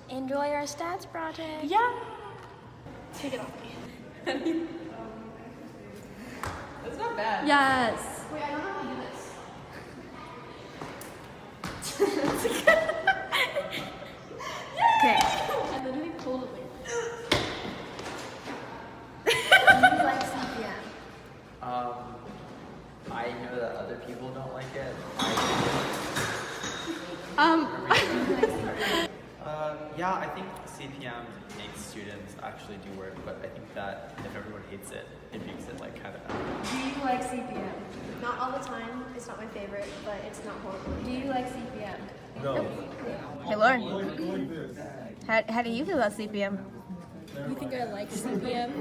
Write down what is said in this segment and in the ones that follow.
Enjoy our stats project. Yeah. Take it off me. That's not bad. Yes. Wait, I don't know how to do this. Okay. I literally pulled it. Do you like CPM? I know that other people don't like it. Yeah, I think CPM makes students actually do work, but I think that if everyone hates it, it makes it like kind of bad. Do you like CPM? Not all the time. It's not my favorite, but it's not horrible. Do you like CPM? No. Hey, Lauren. How do you feel about CPM? You think I like CPM?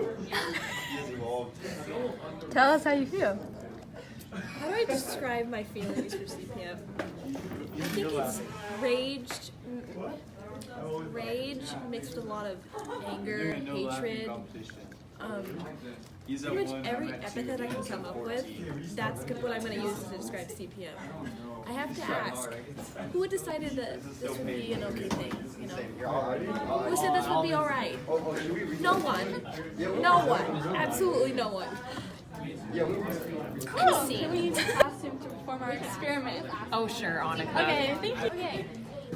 Tell us how you feel. How do I describe my feelings for CPM? I think it's rage mixed with a lot of anger, hatred. Pretty much every epithet I can come up with, that's what I'm going to use to describe CPM. I have to ask, who decided that this would be an okay thing, you know? Who said this would be alright? No one. No one. Absolutely no one. Cool. Can we use the costume to perform our experiment? Oh, sure, Annika. Okay, thank you. Okay.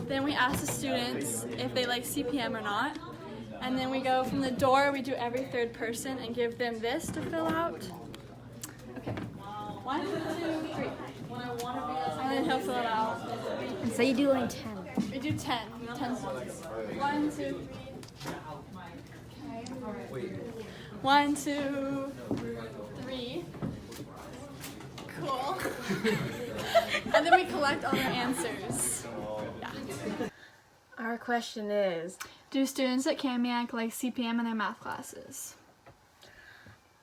Then we ask the students if they like CPM or not. And then we go from the door, we do every third person and give them this to fill out. Okay. 1, 2, 3. And then he'll fill it out. And so you do like 10. We do 10. 10 students. 1, 2, 3. Okay. 1, 2, 3. Cool. And then we collect all their answers. Yeah. Our question is, Do students at Kamiak like CPM in their math classes?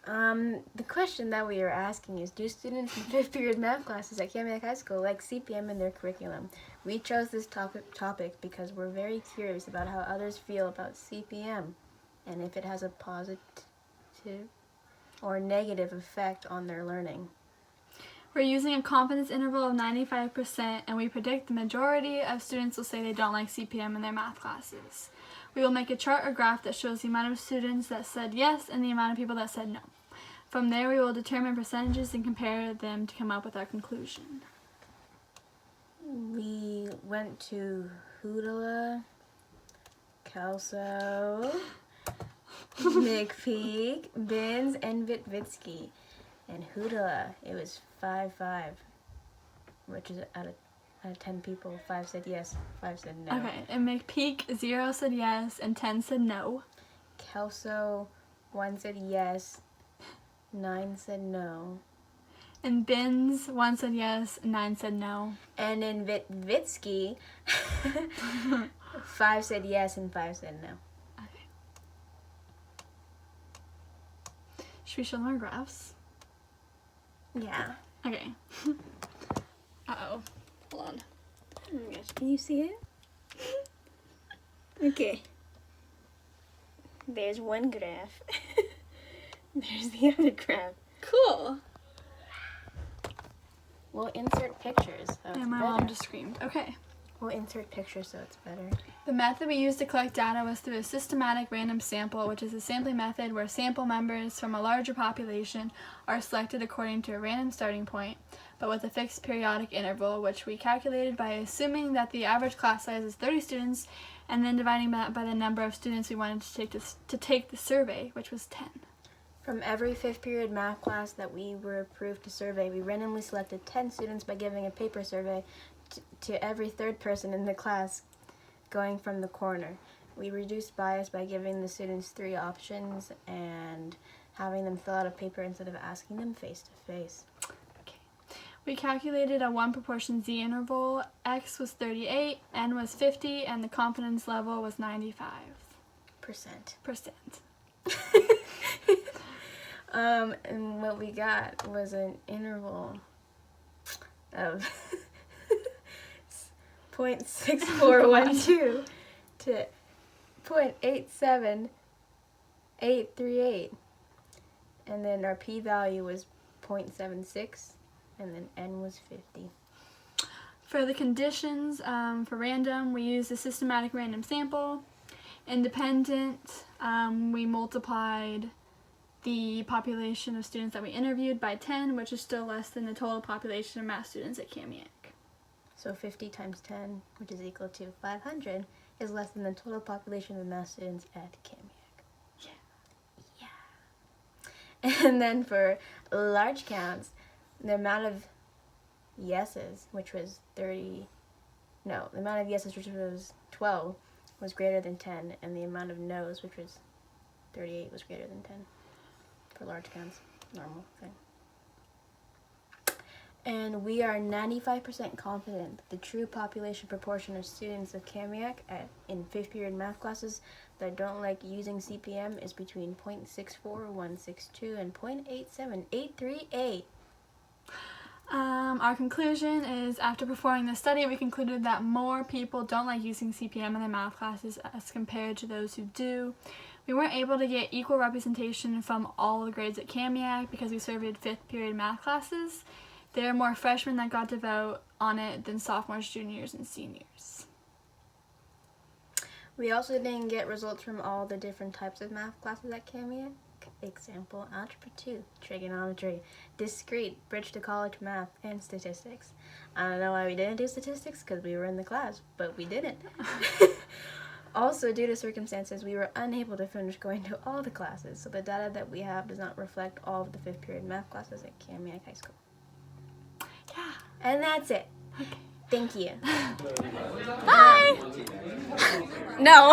the question that we are asking is, do students in 5th period math classes at Kamiak High School like CPM in their curriculum? We chose this topic because we're very curious about how others feel about CPM and if it has a positive or negative effect on their learning. We're using a confidence interval of 95%, and we predict the majority of students will say they don't like CPM in their math classes. We will make a chart or graph that shows the amount of students that said yes and the amount of people that said no. From there, we will determine percentages and compare them to come up with our conclusion. We went to Hoodala, Kelso, McPeak, Binns, and Vitvitsky. And Hoodala, it was 5-5, which is out of 10 people, 5 said yes, 5 said no. Okay, and McPeak, 0 said yes and 10 said no. Kelso, 1 said yes, 9 said no. And Binns, 1 said yes and 9 said no. And in Vitvitsky, 5 said yes and 5 said no. Okay. Should we show them our graphs? Yeah. Okay. Uh-oh. Hold on. Oh my gosh, can you see it? Okay. There's one graph. There's the other graph. Cool. We'll insert pictures, so it's And my better. mom just screamed. Okay. We'll insert pictures so it's better. The method we used to collect data was through a systematic random sample, which is a sampling method where sample members from a larger population are selected according to a random starting point, but with a fixed periodic interval, which we calculated by assuming that the average class size is 30 students, and then dividing that by the number of students we wanted to take the survey, which was 10. From every 5th period math class that we were approved to survey, we randomly selected 10 students by giving a paper survey to every third person in the class going from the corner. We reduced bias by giving the students 3 options and having them fill out a paper instead of asking them face to face. Okay. We calculated a 1 proportion z interval. X was 38, n was 50, and the confidence level was 95%. And what we got was an interval of 0.6412 to 0.87838. And then our p-value was 0.76, and then n was 50. For the conditions for random, we used a systematic random sample. Independent, we multiplied the population of students that we interviewed by 10, which is still less than the total population of math students at Kamiak. So 50 times 10, which is equal to 500, is less than the total population of math students at Kamiak. Yeah. And then for large counts, the amount of yeses, which was 12, was greater than 10, and the amount of no's, which was 38, was greater than 10. For large counts, normal thing. And we are 95% confident that the true population proportion of students of Kamiak in 5th period math classes that don't like using CPM is between 0.64162 and 0.87838. Our conclusion is, after performing the study, we concluded that more people don't like using CPM in their math classes as compared to those who do. We weren't able to get equal representation from all the grades at Kamiak because we surveyed 5th period math classes. There are more freshmen that got to vote on it than sophomores, juniors, and seniors. We also didn't get results from all the different types of math classes at Kamiak. Example, Algebra 2, Trigonometry, Discrete, Bridge to College Math, and Statistics. I don't know why we didn't do statistics, because we were in the class, but we didn't. Also, due to circumstances, we were unable to finish going to all the classes, so the data that we have does not reflect all of the 5th period math classes at Kamiak High School. Yeah. And that's it. Okay. Thank you. Bye! No.